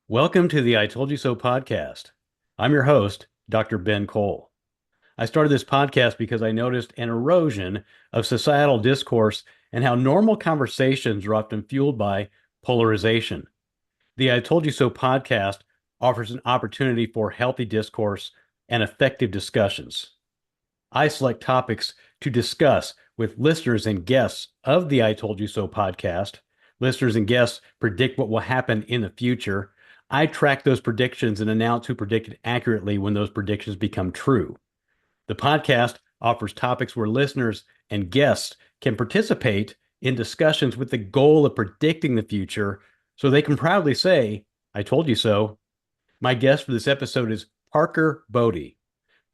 Welcome to the I Told You So podcast. I'm your host, Dr. Ben Cole. I started this podcast because I noticed an erosion of societal discourse and how normal conversations are often fueled by polarization. The I Told You So podcast offers an opportunity for healthy discourse and effective discussions. I select topics to discuss with listeners and guests of the I Told You So podcast. Listeners and guests predict what will happen in the future. I track those predictions and announce who predicted accurately when those predictions become true. The podcast offers topics where listeners and guests can participate in discussions with the goal of predicting the future so they can proudly say, I told you so. My guest for this episode is Parker Bode.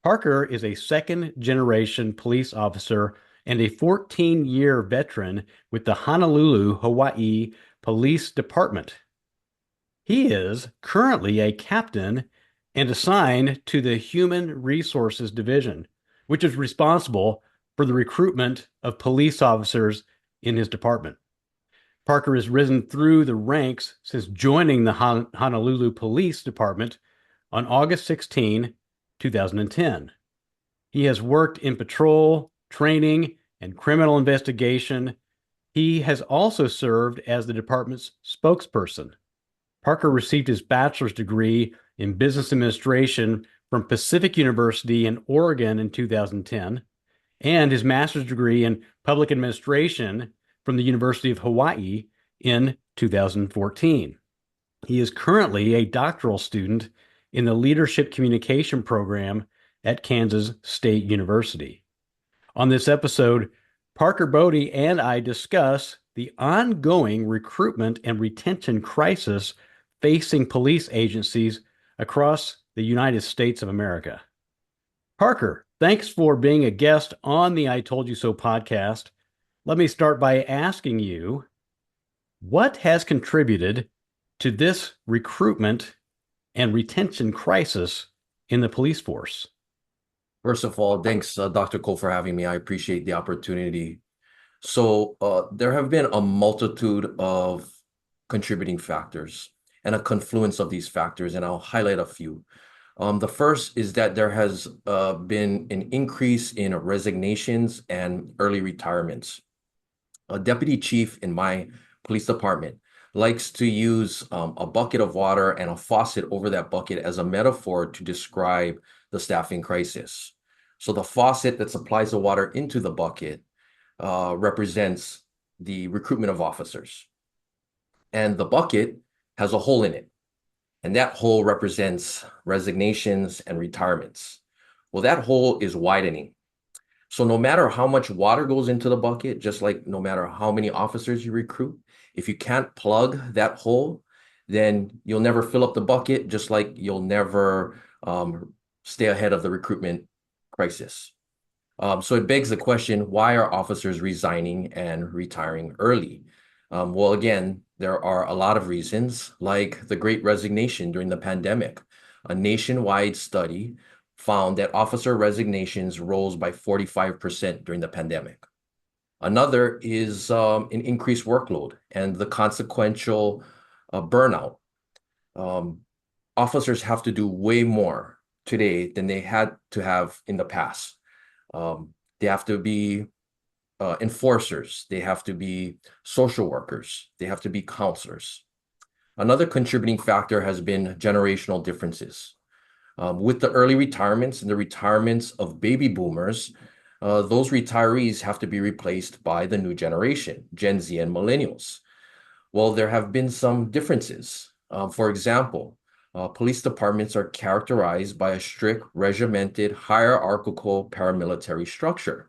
Parker is a second generation police officer and a 14-year veteran with the Honolulu, Hawaii Police Department. He is currently a captain and assigned to the Human Resources Division, which is responsible for the recruitment of police officers in his department. Parker has risen through the ranks since joining the Honolulu Police Department on August 16, 2010. He has worked in patrol, training, and criminal investigation. He has also served as the department's spokesperson. Parker received his bachelor's degree in business administration from Pacific University in Oregon in 2010 and his master's degree in public administration from the University of Hawaii in 2014. He is currently a doctoral student in the Leadership Communication program at Kansas State University. On this episode, Parker Bode and I discuss the ongoing recruitment and retention crisis facing police agencies across the United States of America. Parker, thanks for being a guest on the I Told You So podcast. Let me start by asking you, what has contributed to this recruitment and retention crisis in the police force? First of all, thanks, Dr. Cole, for having me. I appreciate the opportunity. There have been a multitude of contributing factors and a confluence of these factors, and I'll highlight a few. The first is that there has been an increase in resignations and early retirements. A deputy chief in my police department likes to use a bucket of water and a faucet over that bucket as a metaphor to describe the staffing crisis. So the faucet that supplies the water into the bucket represents the recruitment of officers. And the bucket has a hole in it. And that hole represents resignations and retirements. Well, that hole is widening. So no matter how much water goes into the bucket, just like no matter how many officers you recruit, if you can't plug that hole, then you'll never fill up the bucket, just like you'll never stay ahead of the recruitment crisis. So it begs the question, why are officers resigning and retiring early? Well, again, there are a lot of reasons, like the Great Resignation during the pandemic. A nationwide study found that officer resignations rose by 45% during the pandemic. Another is an increased workload and the consequential burnout. Officers have to do way more today than they had to have in the past. They have to be enforcers. They have to be social workers. They have to be counselors. Another contributing factor has been generational differences. With the early retirements and the retirements of baby boomers, those retirees have to be replaced by the new generation, Gen Z and millennials. Well, there have been some differences. For example, police departments are characterized by a strict, regimented, hierarchical paramilitary structure.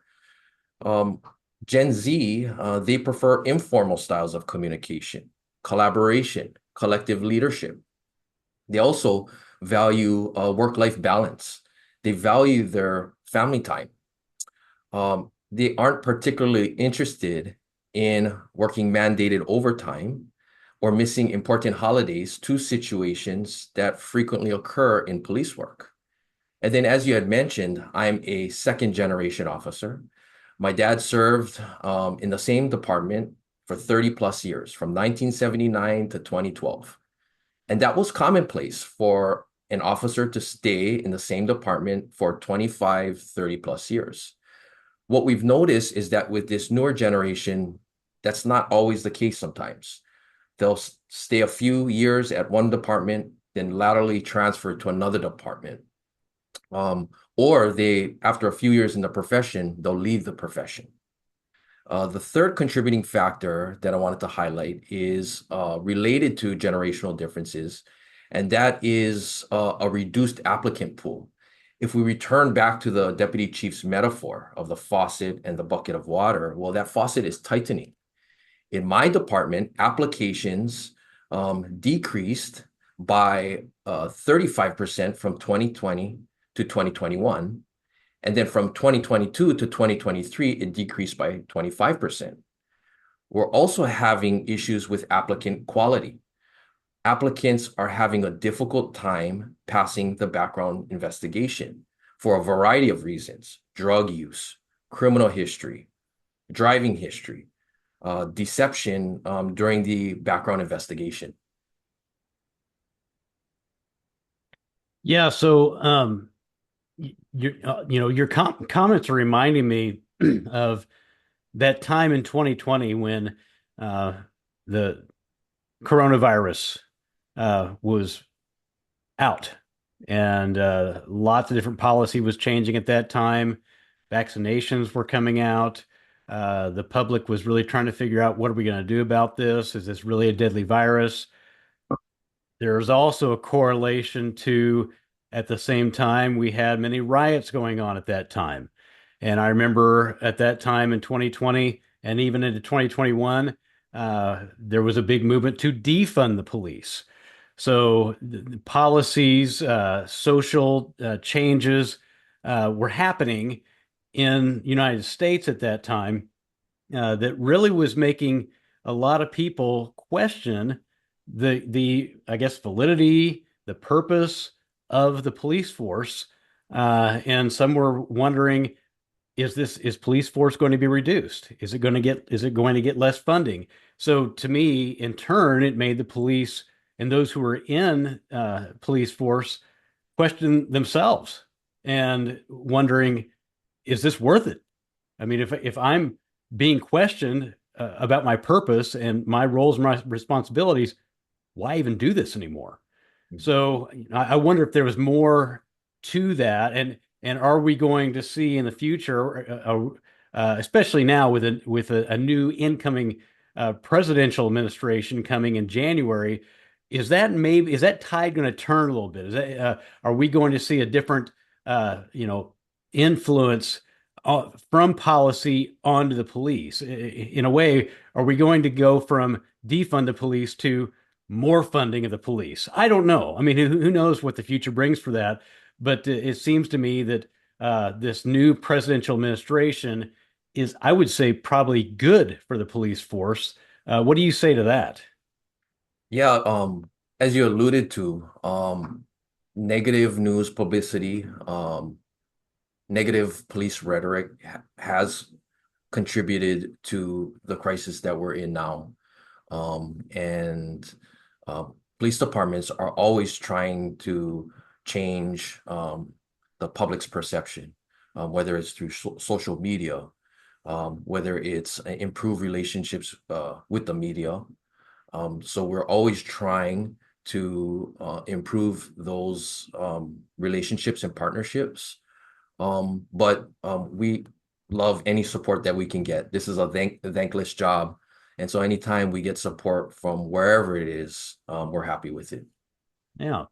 Gen Z, they prefer informal styles of communication, collaboration, collective leadership. They also value work-life balance. They value their family time. They aren't particularly interested in working mandated overtime or missing important holidays, two situations that frequently occur in police work. And then, as you had mentioned, I'm a second generation officer. My dad served in the same department for 30 plus years, from 1979 to 2012. And that was commonplace for an officer to stay in the same department for 25, 30 plus years. What we've noticed is that with this newer generation, that's not always the case sometimes. They'll stay a few years at one department, then laterally transfer to another department. Or they, after a few years in the profession, they'll leave the profession. The third contributing factor that I wanted to highlight is related to generational differences, and that is a reduced applicant pool. If we return back to the deputy chief's metaphor of the faucet and the bucket of water, well, that faucet is tightening. In my department, applications decreased by 35% from 2020 to 2021. And then from 2022 to 2023, it decreased by 25%. We're also having issues with applicant quality. Applicants are having a difficult time passing the background investigation for a variety of reasons: drug use, criminal history, driving history, deception during the background investigation. Yeah, so your comments are reminding me of that time in 2020 when the coronavirus was out, and lots of different policy was changing at that time. Vaccinations were coming out. The public was really trying to figure out, what are we going to do about this? Is this really a deadly virus? There's also a correlation to, at the same time, we had many riots going on at that time. And I remember at that time in 2020 and even into 2021, there was a big movement to defund the police. So the policies, social changes were happening in the United States at that time, that really was making a lot of people question the I guess validity, the purpose of the police force, and some were wondering, is police force going to be reduced? Is it going to get less funding? So to me, in turn, it made the police and those who were in police force question themselves and wondering, is this worth it? I mean, if I'm being questioned about my purpose and my roles and my responsibilities, why even do this anymore? So I wonder if there was more to that, and are we going to see in the future, especially now with a new incoming presidential administration coming in January, is that tide going to turn a little bit? Are we going to see a different influence from policy onto the police? In a way, are we going to go from defund the police to more funding of the police? I don't know. I mean, who knows what the future brings for that? But it seems to me that this new presidential administration is, I would say, probably good for the police force. What do you say to that? Yeah, as you alluded to, negative news publicity, negative police rhetoric has contributed to the crisis that we're in now. And police departments are always trying to change the public's perception, whether it's through social media, whether it's improve relationships with the media. So we're always trying to improve those relationships and partnerships. But we love any support that we can get. This is a thankless job. And so anytime we get support from wherever it is, we're happy with it. Yeah.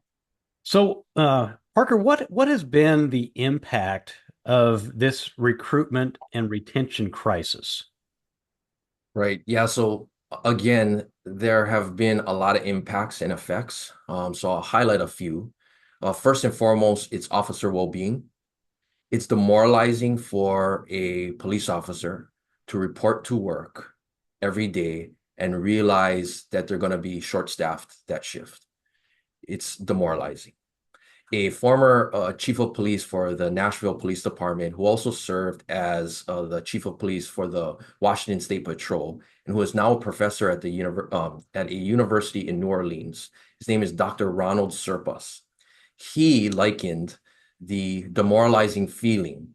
So, Parker, what has been the impact of this recruitment and retention crisis? Right. Yeah. So again, there have been a lot of impacts and effects. So I'll highlight a few. First and foremost, it's officer well-being. It's demoralizing for a police officer to report to work every day and realize that they're going to be short-staffed that shift. It's demoralizing. A former chief of police for the Nashville Police Department, who also served as the chief of police for the Washington State Patrol, and who is now a professor at a university in New Orleans, His name is Dr. Ronald Serpas. He likened the demoralizing feeling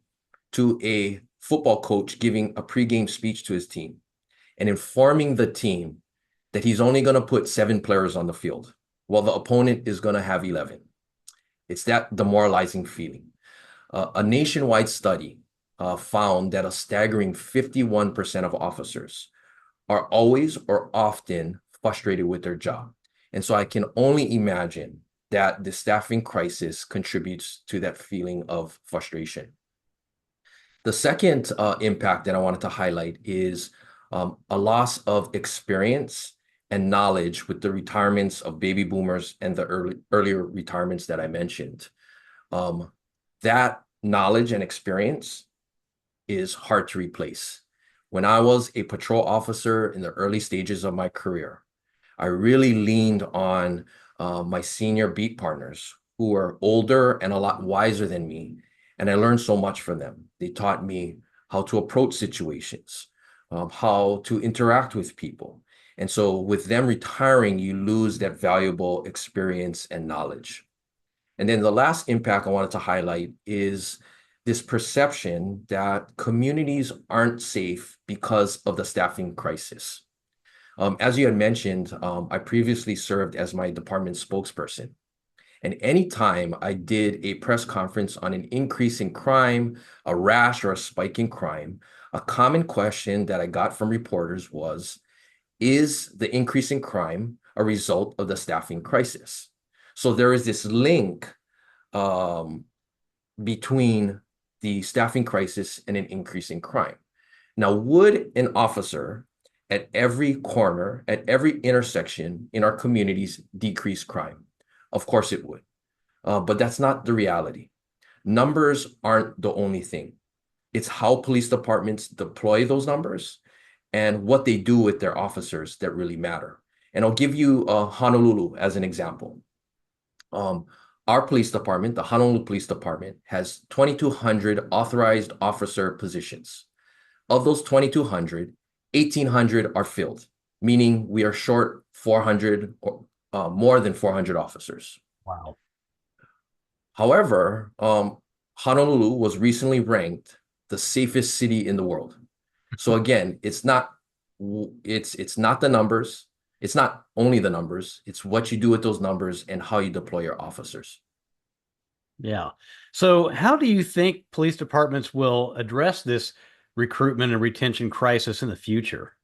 to a football coach giving a pregame speech to his team and informing the team that he's only going to put 7 players on the field while the opponent is going to have 11. It's that demoralizing feeling. A nationwide study found that a staggering 51% of officers are always or often frustrated with their job. And so I can only imagine that the staffing crisis contributes to that feeling of frustration. The second impact that I wanted to highlight is a loss of experience and knowledge with the retirements of baby boomers and the earlier retirements that I mentioned. That knowledge and experience is hard to replace. When I was a patrol officer in the early stages of my career, I really leaned on my senior beat partners who were older and a lot wiser than me. And I learned so much from them. They taught me how to approach situations, how to interact with people. And so with them retiring, you lose that valuable experience and knowledge. And then the last impact I wanted to highlight is this perception that communities aren't safe because of the staffing crisis. As you had mentioned, I previously served as my department spokesperson. And anytime I did a press conference on an increase in crime, a rash or a spike in crime, a common question that I got from reporters was, is the increase in crime a result of the staffing crisis? So there is this link between the staffing crisis and an increase in crime. Now, would an officer at every corner, at every intersection in our communities decrease crime? Of course it would. But that's not the reality. Numbers aren't the only thing. It's how police departments deploy those numbers and what they do with their officers that really matter. And I'll give you Honolulu as an example. Our police department, the Honolulu Police Department, has 2,200 authorized officer positions. Of those 2,200, 1,800 are filled, meaning we are short 400 or more than 400 officers. Wow. However, Honolulu was recently ranked the safest city in the world. So again, it's not the numbers. It's not only the numbers. It's what you do with those numbers and how you deploy your officers. Yeah. So, how do you think police departments will address this recruitment and retention crisis in the future?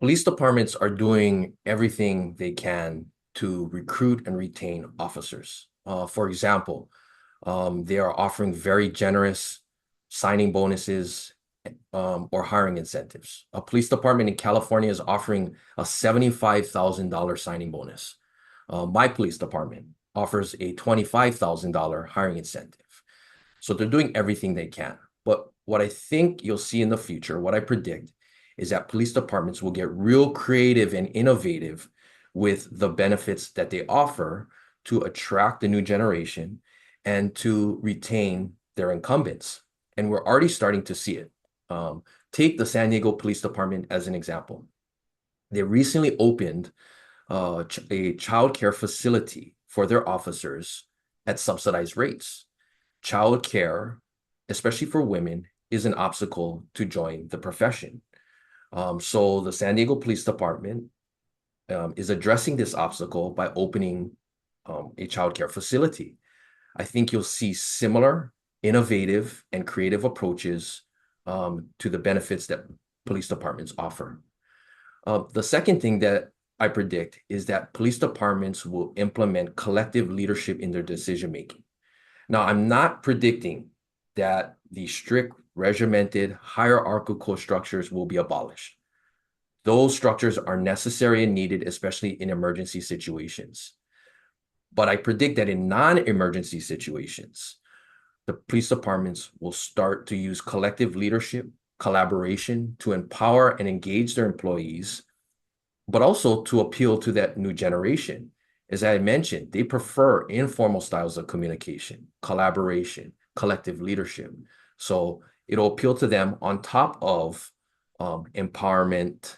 Police departments are doing everything they can to recruit and retain officers. For example, they are offering very generous signing bonuses or hiring incentives. A police department in California is offering a $75,000 signing bonus. My police department offers a $25,000 hiring incentive. So they're doing everything they can. But what I think you'll see in the future, what I predict, is that police departments will get real creative and innovative with the benefits that they offer to attract the new generation and to retain their incumbents. And we're already starting to see it. Take the San Diego Police Department as an example. They recently opened a child care facility for their officers at subsidized rates. Child care, especially for women, is an obstacle to join the profession. So the San Diego Police Department is addressing this obstacle by opening a child care facility. I think you'll see similar, innovative, and creative approaches to the benefits that police departments offer. The second thing that I predict is that police departments will implement collective leadership in their decision-making. Now, I'm not predicting that the strict, regimented, hierarchical structures will be abolished. Those structures are necessary and needed, especially in emergency situations. But I predict that in non-emergency situations, the police departments will start to use collective leadership, collaboration to empower and engage their employees, but also to appeal to that new generation. As I mentioned, they prefer informal styles of communication, collaboration, collective leadership. So it'll appeal to them on top of empowerment,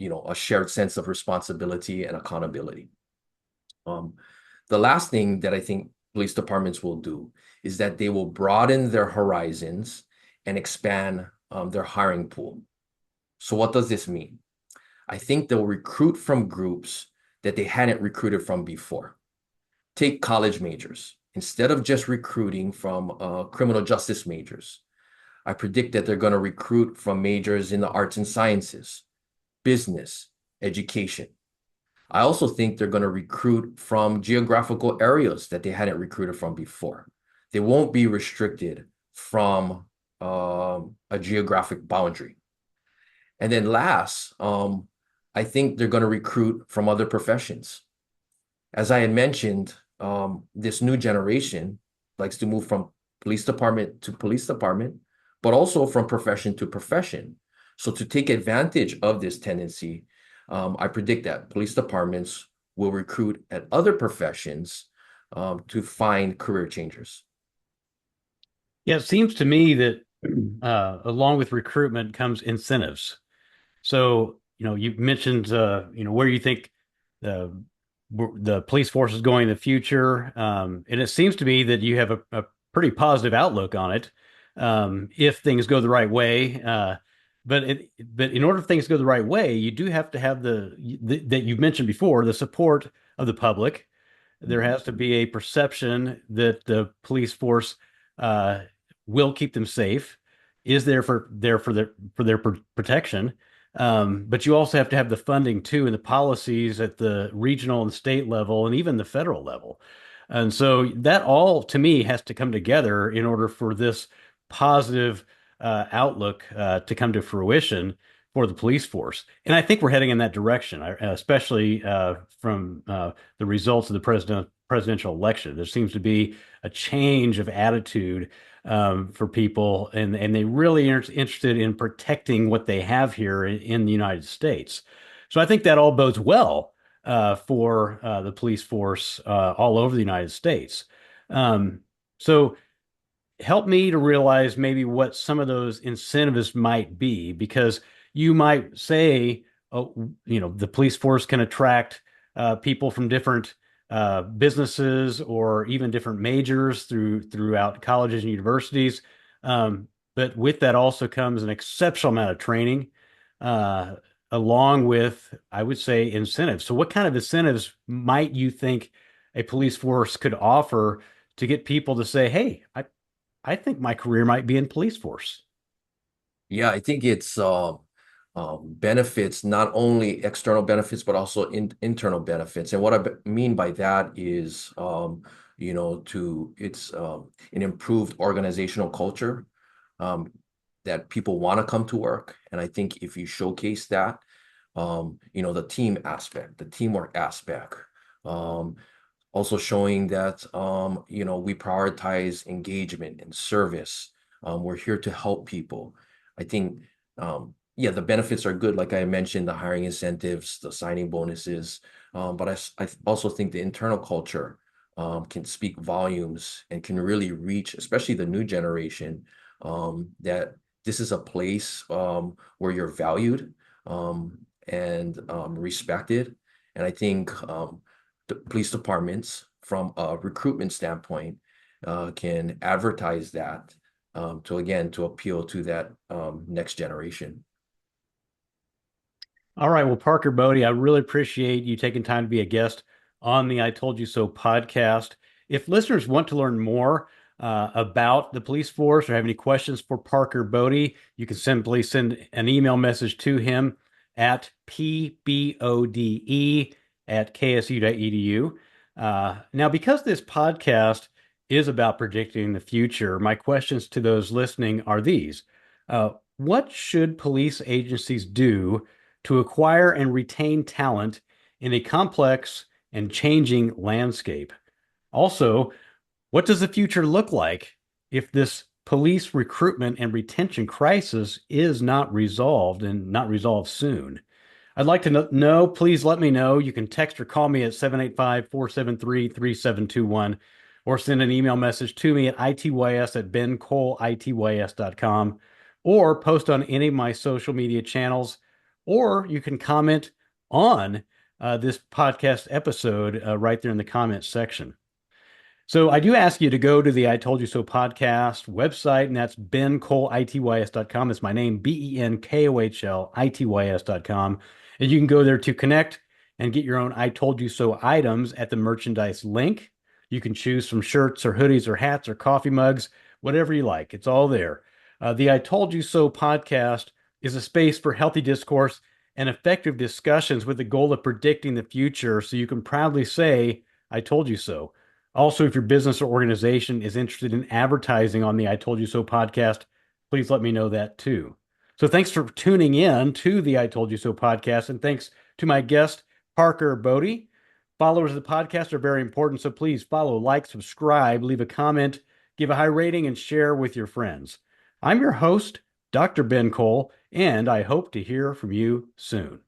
a shared sense of responsibility and accountability. Um, the last thing that I think police departments will do is that they will broaden their horizons and expand their hiring pool. So what does this mean? I think they'll recruit from groups that they hadn't recruited from before. Take college majors. Instead of just recruiting from criminal justice majors, I predict that they're going to recruit from majors in the arts and sciences, business, education. I also think they're going to recruit from geographical areas that they hadn't recruited from before. They won't be restricted from a geographic boundary. And then last, I think they're going to recruit from other professions. As I had mentioned, this new generation likes to move from police department to police department, but also from profession to profession. So to take advantage of this tendency, I predict that police departments will recruit at other professions to find career changers. Yeah, it seems to me that along with recruitment comes incentives. So, you mentioned, where you think the the police force is going in the future, and it seems to me that you have a pretty positive outlook on it, if things go the right way. But in order for things to go the right way, you do have to have that you've mentioned before, the support of the public. There has to be a perception that the police force uh, will keep them safe, is there for their protection. But you also have to have the funding too, and the policies at the regional and state level, and even the federal level. And so that all, to me, has to come together in order for this positive outlook to come to fruition for the police force. And I think we're heading in that direction, especially from the results of the presidential election. There seems to be a change of attitude for people, and they really are interested in protecting what they have here in the United States. So I think that all bodes well for the police force all over the United States. Um, so help me to realize maybe what some of those incentives might be, because you might say, oh, the police force can attract people from different businesses or even different majors throughout colleges and universities. But with that also comes an exceptional amount of training, uh, along with, I would say, incentives. So, what kind of incentives might you think a police force could offer to get people to say, "Hey, I think my career might be in police force"? Yeah, I think it's benefits, not only external benefits, but also internal benefits. And what I mean by that is, it's an improved organizational culture um, that people want to come to work. And I think if you showcase that, the team aspect, the teamwork aspect, um, also showing that, we prioritize engagement and service. We're here to help people. I think, yeah, the benefits are good. Like I mentioned, the hiring incentives, the signing bonuses. But I also think the internal culture can speak volumes and can really reach, especially the new generation, that this is a place where you're valued and respected. And I think the police departments, from a recruitment standpoint, can advertise that to appeal to that next generation. All right. Well, Parker Bode, I really appreciate you taking time to be a guest on the I Told You So podcast. If listeners want to learn more about the police force or have any questions for Parker Bode, you can simply send an email message to him at pbode@ksu.edu. Now, because this podcast is about predicting the future, my questions to those listening are these. What should police agencies do to acquire and retain talent in a complex and changing landscape? Also, what does the future look like if this police recruitment and retention crisis is not resolved and not resolved soon? I'd like to know. Please let me know. You can text or call me at 785-473-3721, or send an email message to me at ITYS at BenKohlITYS.com, or post on any of my social media channels, or you can comment on this podcast episode right there in the comments section. So I do ask you to go to the I Told You So podcast website, and that's BenKohlITYS.com. It's my name, BenKohlITYS.com. And you can go there to connect and get your own I Told You So items at the merchandise link. You can choose from shirts or hoodies or hats or coffee mugs, whatever you like. It's all there. The I Told You So podcast is a space for healthy discourse and effective discussions with the goal of predicting the future so you can proudly say, I told you so. Also, if your business or organization is interested in advertising on the I Told You So podcast, please let me know that too. So thanks for tuning in to the I Told You So podcast, and thanks to my guest, Parker Bode. Followers of the podcast are very important, so please follow, like, subscribe, leave a comment, give a high rating, and share with your friends. I'm your host, Dr. Ben Kohl, and I hope to hear from you soon.